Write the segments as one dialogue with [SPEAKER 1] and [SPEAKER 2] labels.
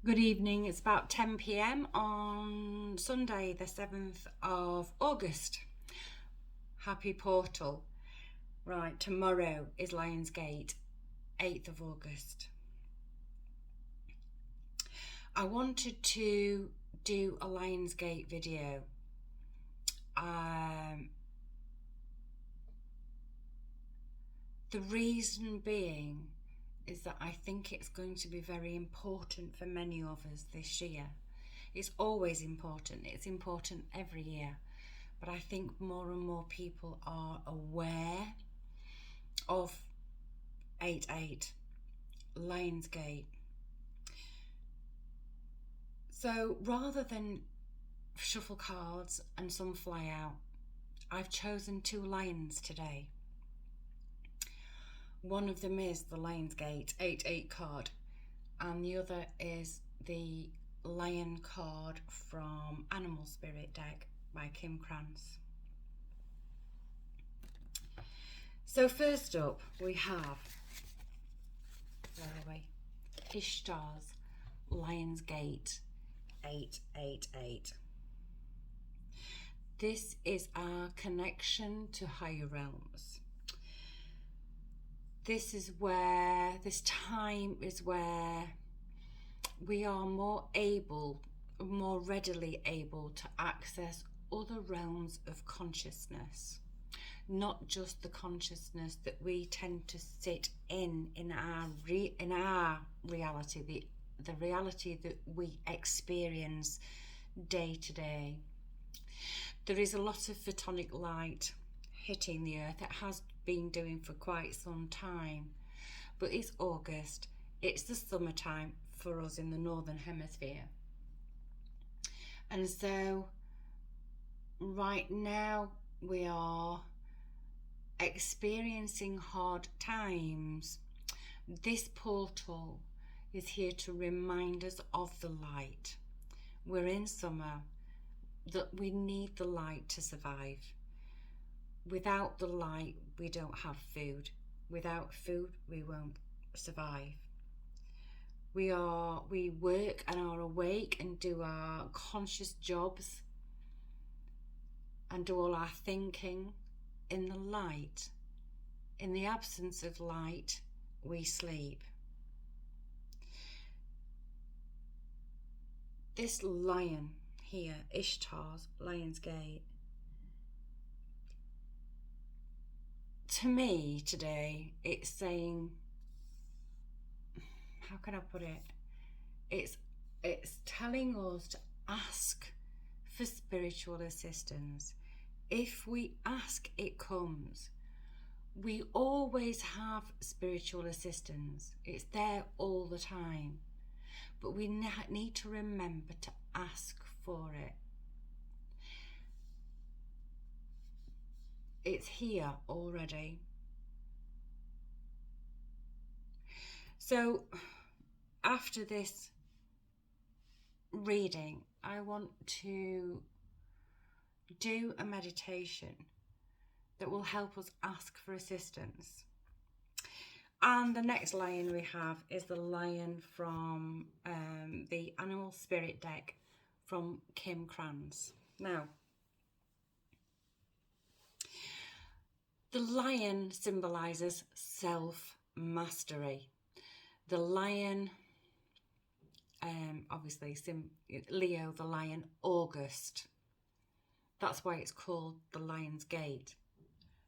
[SPEAKER 1] Good evening, it's about 10 p.m. on Sunday the 7th of August. Happy Portal. Right, tomorrow is Lionsgate, 8th of August. I wanted to do a Lionsgate video. The reason being is that I think it's going to be very important for many of us this year. It's always important. It's important every year. But I think more and more people are aware of 8/8, Lionsgate. So rather than shuffle cards and some fly out, I've chosen 2 lions today. One of them is the Lionsgate 8/8 card, and the other is the Lion card from Animal Spirit deck by Kim Krantz. So first up we have, Ishtar's Lionsgate 8/8. This is our connection to higher realms. This time is where we are more readily able to access other realms of consciousness, not just the consciousness that we tend to sit in our reality, the reality that we experience day to day. There is a lot of photonic light hitting the earth. It has been doing for quite some time, but it's August, it's the summertime for us in the northern hemisphere, and so right now we are experiencing hard times. This portal is here to remind us of the light. We're in summer, that we need the light to survive. Without the light, we don't have food. Without food, we won't survive. We work and are awake and do our conscious jobs and do all our thinking in the light. In the absence of light, we sleep. This lion here, Ishtar's Lionsgate, to me today, it's saying, how can I put it? It's telling us to ask for spiritual assistance. If we ask, it comes. We always have spiritual assistance. It's there all the time. But we need to remember to ask for it. It's here already. So after this reading, I want to do a meditation that will help us ask for assistance. And the next lion we have is the lion from the Animal Spirit deck from Kim Krantz. Now, the lion symbolises self-mastery. The lion, obviously, Leo, the lion, August. That's why it's called the Lion's Gate,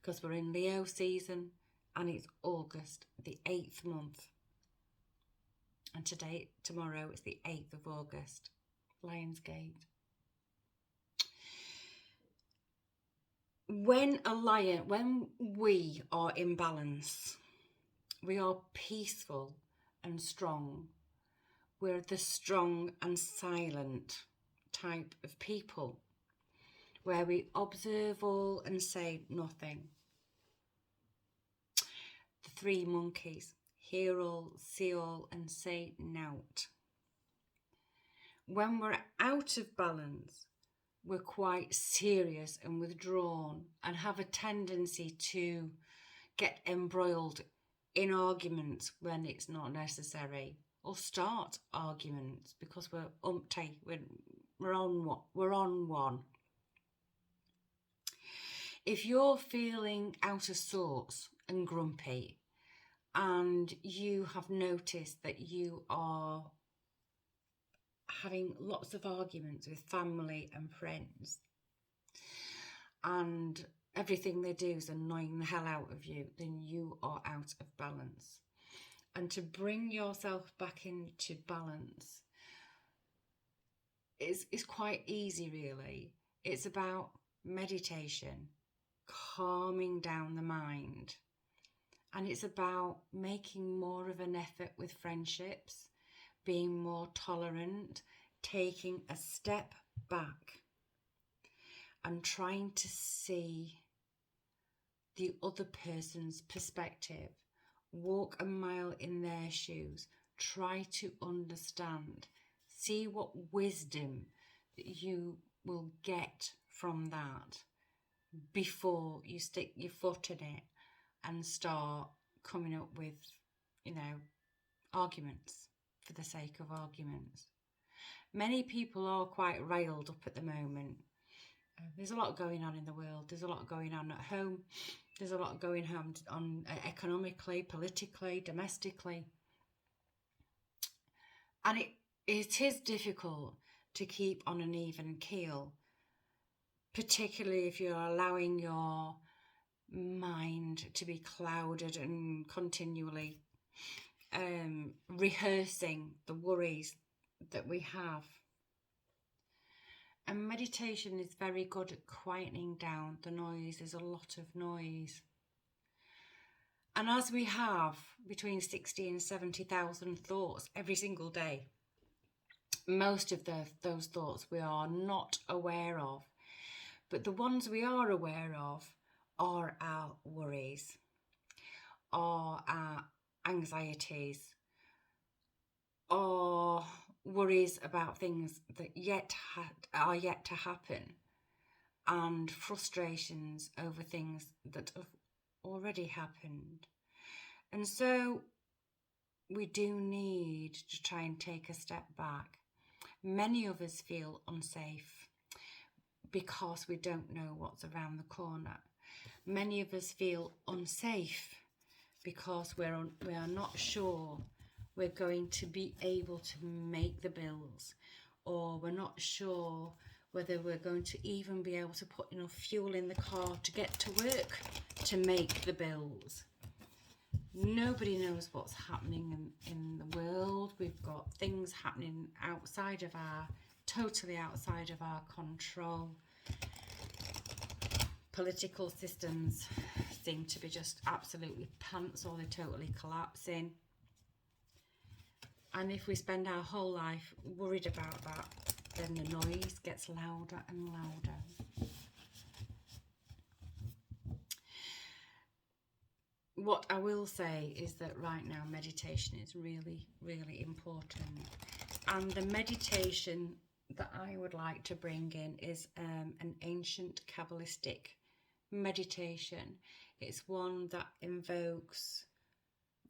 [SPEAKER 1] because we're in Leo season and it's August, the 8th month. And tomorrow, it's the 8th of August, Lion's Gate. When we are in balance, we are peaceful and strong. We're the strong and silent type of people, where we observe all and say nothing. The 3 monkeys, hear all, see all, and say nought. When we're out of balance, we're quite serious and withdrawn and have a tendency to get embroiled in arguments when it's not necessary. or start arguments because we're umpty, we're on one. If you're feeling out of sorts and grumpy, and you have noticed that you are having lots of arguments with family and friends, and everything they do is annoying the hell out of you, then you are out of balance. And to bring yourself back into balance is quite easy, really. It's about meditation, calming down the mind. And it's about making more of an effort with friendships, being more tolerant, taking a step back and trying to see the other person's perspective. Walk a mile in their shoes. Try to understand. See what wisdom that you will get from that before you stick your foot in it and start coming up with, arguments for the sake of arguments. Many people are quite riled up at the moment. There's a lot going on in the world. There's a lot going on at home. There's a lot going on economically, politically, domestically. And it is difficult to keep on an even keel, particularly if you're allowing your mind to be clouded and continually rehearsing the worries that we have. And meditation is very good at quietening down the noise. There's a lot of noise. And as we have between 60 and 70,000 thoughts every single day, most of those thoughts we are not aware of. But the ones we are aware of are our worries, are our anxieties, are worries about things that are yet to happen, and frustrations over things that have already happened. And so we do need to try and take a step back. Many of us feel unsafe because we don't know what's around the corner. Many of us feel unsafe because we are not sure we're going to be able to make the bills, or we're not sure whether we're going to even be able to put enough fuel in the car to get to work to make the bills. Nobody knows what's happening in the world. We've got things happening totally outside of our control. Political systems seem to be just absolutely pants, or they're totally collapsing. And if we spend our whole life worried about that, then the noise gets louder and louder. What I will say is that right now meditation is really, really important. And the meditation that I would like to bring in is an ancient Kabbalistic meditation. It's one that invokes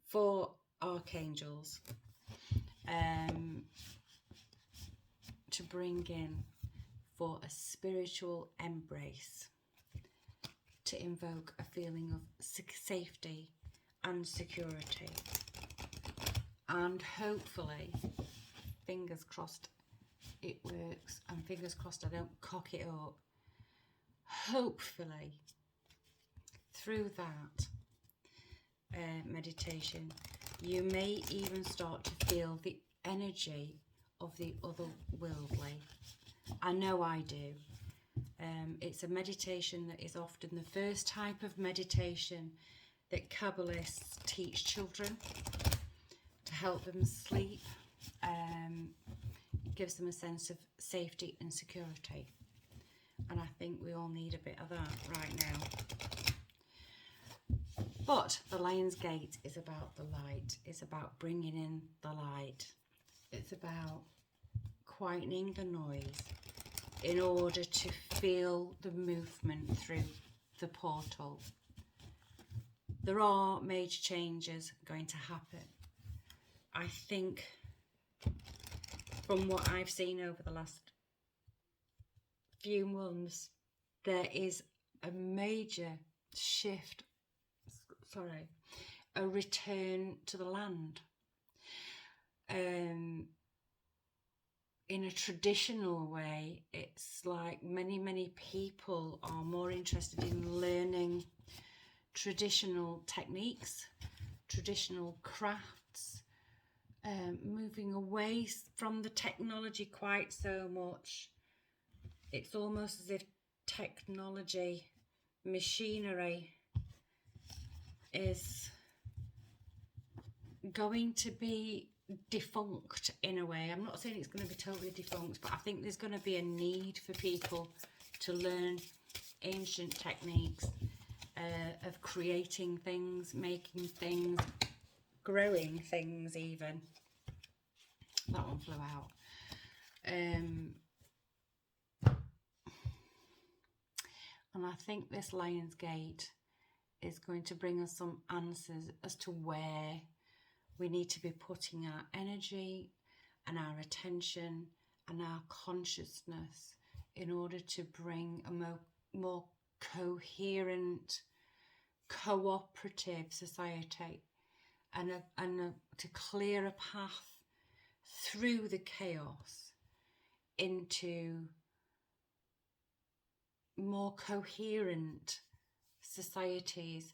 [SPEAKER 1] 4 archangels to bring in for a spiritual embrace, to invoke a feeling of safety and security. And hopefully, fingers crossed, it works, and fingers crossed I don't cock it up. Hopefully, through that meditation, you may even start to feel the energy of the otherworldly. I know I do. It's a meditation that is often the first type of meditation that Kabbalists teach children to help them sleep. It gives them a sense of safety and security. And I think we all need a bit of that right now. But the Lion's Gate is about the light. It's about bringing in the light. It's about quietening the noise in order to feel the movement through the portal. There are major changes going to happen. I think from what I've seen over the last few months, there is a major shift, a return to the land. In a traditional way, it's like many people are more interested in learning traditional techniques, traditional crafts, moving away from the technology quite so much. It's almost as if technology, machinery is going to be defunct in a way. I'm not saying it's going to be totally defunct, but I think there's going to be a need for people to learn ancient techniques of creating things, making things, growing things even. That one flew out. And I think this Lion's Gate is going to bring us some answers as to where we need to be putting our energy and our attention and our consciousness in order to bring a more coherent, cooperative society and to clear a path through the chaos into more coherent societies,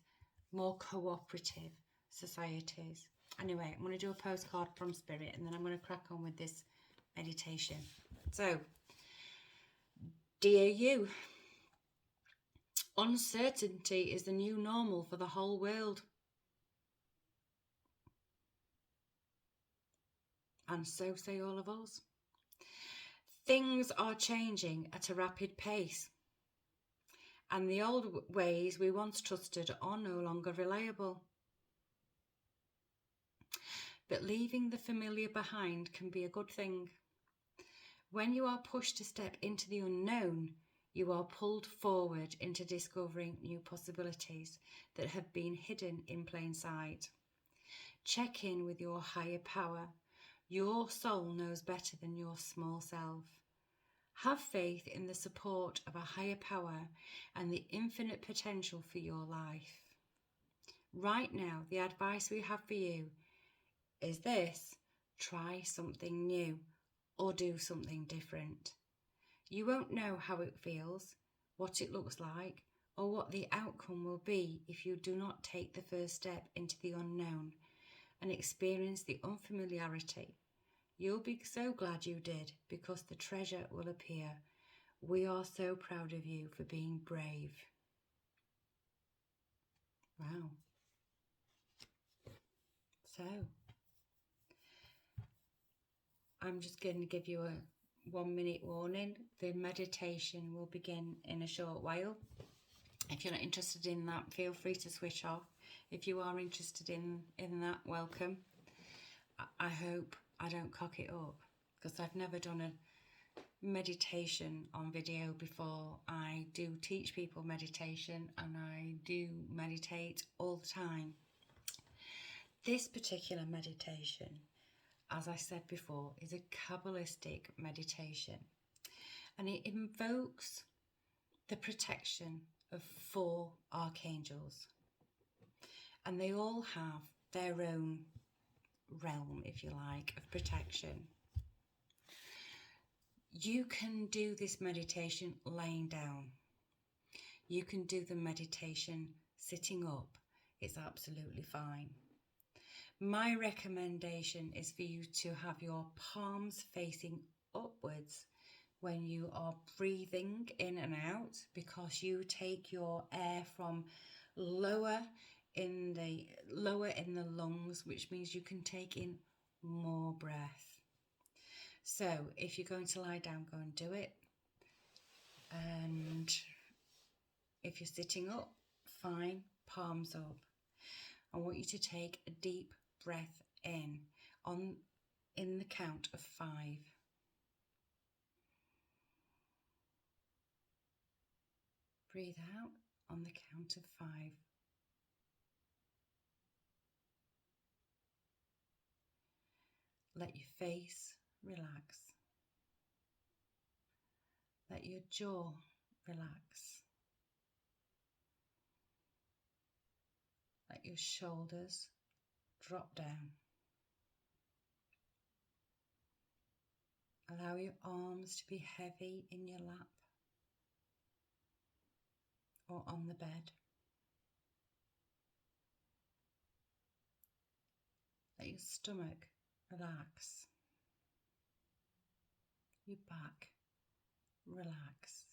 [SPEAKER 1] more cooperative societies. Anyway, I'm going to do a postcard from Spirit and then I'm going to crack on with this meditation. So, dear you, uncertainty is the new normal for the whole world. And so say all of us. Things are changing at a rapid pace. And the old ways we once trusted are no longer reliable. But leaving the familiar behind can be a good thing. When you are pushed to step into the unknown, you are pulled forward into discovering new possibilities that have been hidden in plain sight. Check in with your higher power. Your soul knows better than your small self. Have faith in the support of a higher power and the infinite potential for your life. Right now, the advice we have for you is this: try something new or do something different. You won't know how it feels, what it looks like, or what the outcome will be if you do not take the first step into the unknown and experience the unfamiliarity. You'll be so glad you did, because the treasure will appear. We are so proud of you for being brave. Wow. So, I'm just going to give you a 1 minute warning. The meditation will begin in a short while. If you're not interested in that, feel free to switch off. If you are interested in that, welcome. I hope I don't cock it up, because I've never done a meditation on video before. I do teach people meditation and I do meditate all the time. This particular meditation, as I said before, is a Kabbalistic meditation, and it invokes the protection of 4 archangels, and they all have their own realm, if you like, of protection. You can do this meditation laying down. You can do the meditation sitting up. It's absolutely fine. My recommendation is for you to have your palms facing upwards when you are breathing in and out, because you take your air from lower in the lungs, which means you can take in more breath. So if you're going to lie down, go and do it. And if you're sitting up, fine, palms up. I want you to take a deep breath in the count of 5. Breathe out on the count of 5. Let your face relax. Let your jaw relax. Let your shoulders drop down. Allow your arms to be heavy in your lap or on the bed. Let your stomach relax. Your back relax.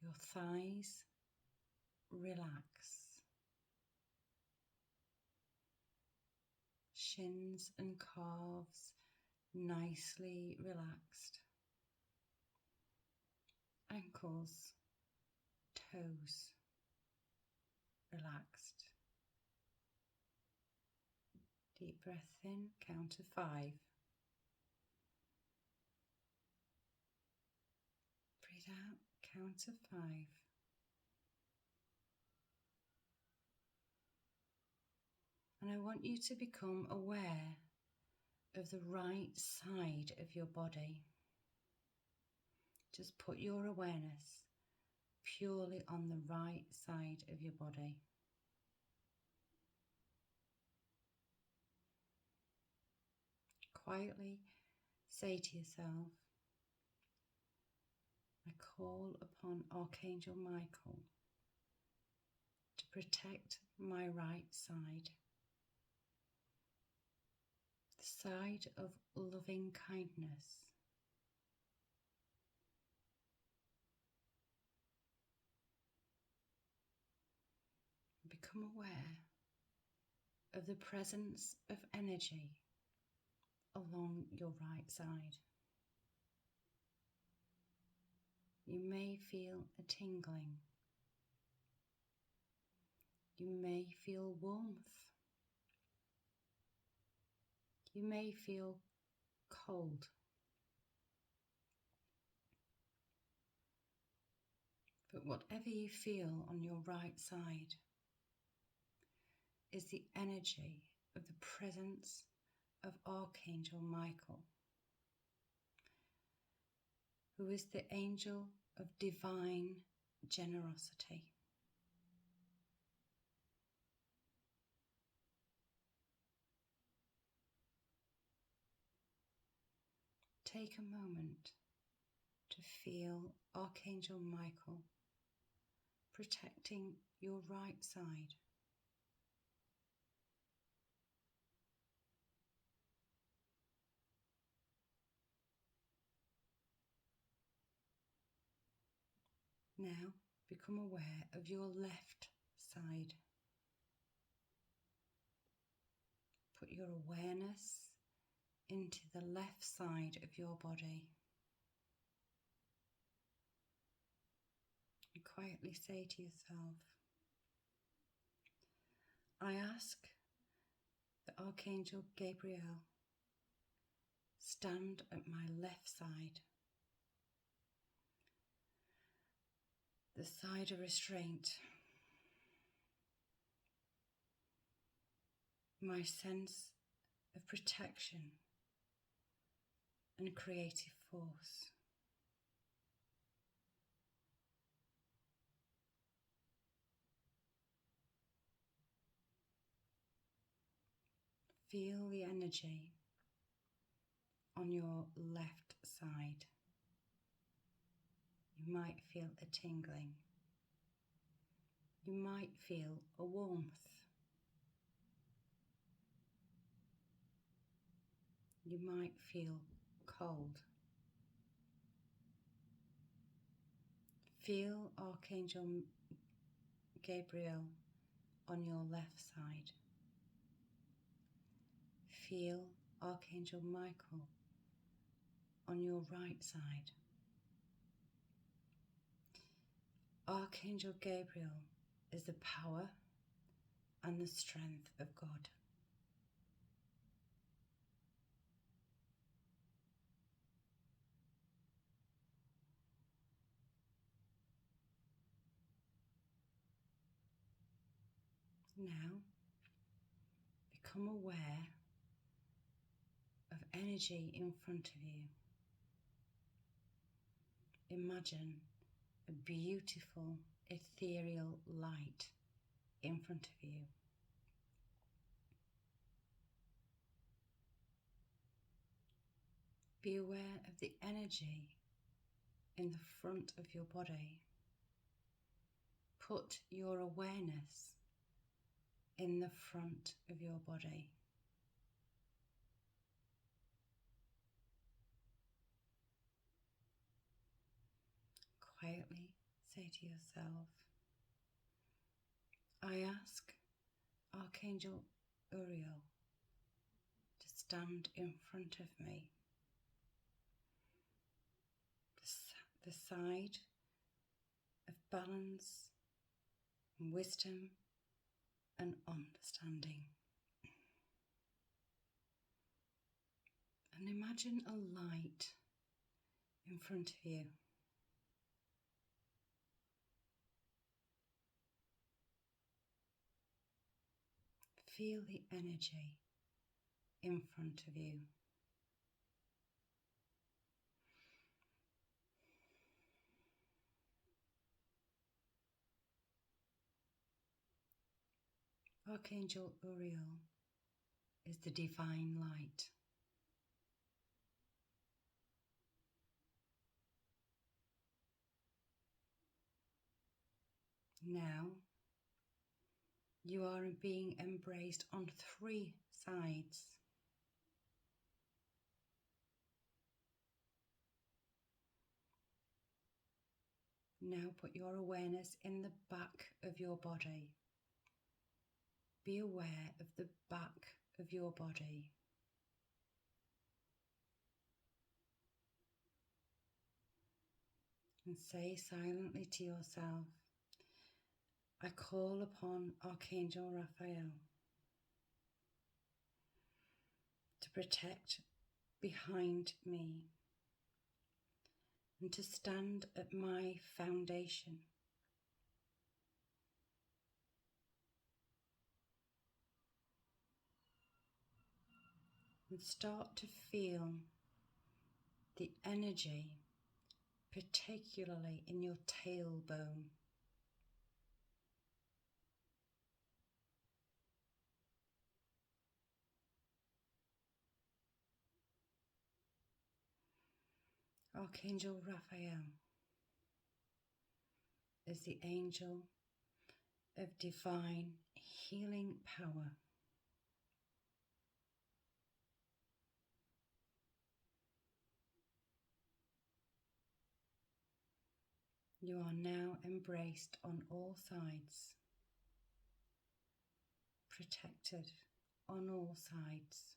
[SPEAKER 1] Your thighs relax. Shins and calves nicely relaxed. Ankles, toes relaxed. Deep breath in, count to 5. Breathe out, count to 5. And I want you to become aware of the right side of your body. Just put your awareness purely on the right side of your body. Quietly say to yourself, I call upon Archangel Michael to protect my right side, the side of loving kindness. Become aware of the presence of energy along your right side. You may feel a tingling. You may feel warmth. You may feel cold. But whatever you feel on your right side is the energy of the presence of Archangel Michael, who is the angel of divine generosity. Take a moment to feel Archangel Michael protecting your right side. Now become aware of your left side. Put your awareness into the left side of your body. And quietly say to yourself, I ask that Archangel Gabriel stand at my left side, the side of restraint, my sense of protection and creative force. Feel the energy on your left side. You might feel a tingling. You might feel a warmth. You might feel cold. Feel Archangel Gabriel on your left side. Feel Archangel Michael on your right side. Archangel Gabriel is the power and the strength of God. Now, become aware energy in front of you. Imagine a beautiful ethereal light in front of you. Be aware of the energy in the front of your body. Put your awareness in the front of your body. Quietly say to yourself, I ask Archangel Uriel to stand in front of me, the side of balance and wisdom and understanding. And imagine a light in front of you. Feel the energy in front of you. Archangel Uriel is the divine light. Now you are being embraced on 3 sides. Now put your awareness in the back of your body. Be aware of the back of your body. And say silently to yourself, I call upon Archangel Raphael to protect behind me and to stand at my foundation. And start to feel the energy, particularly in your tailbone. Archangel Raphael is the angel of divine healing power. You are now embraced on all sides, protected on all sides.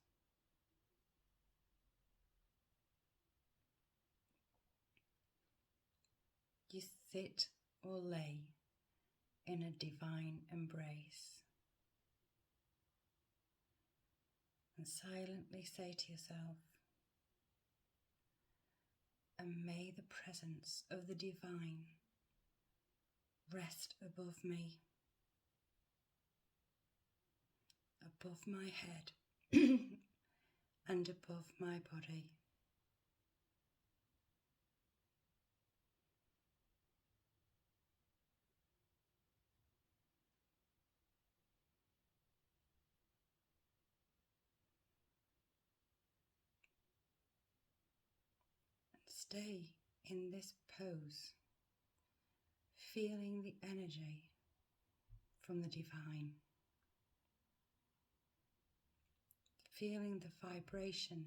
[SPEAKER 1] You sit or lay in a divine embrace and silently say to yourself, and may the presence of the divine rest above me, above my head and above my body. Stay in this pose, feeling the energy from the divine, feeling the vibration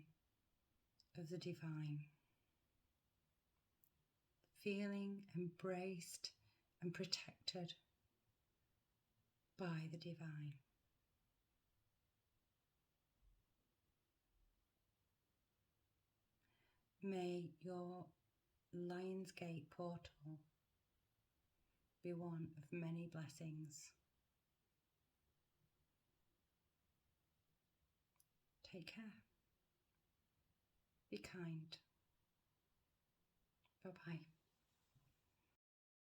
[SPEAKER 1] of the divine, feeling embraced and protected by the divine. May your Lion's Gate portal be one of many blessings. Take care. Be kind. Bye-bye.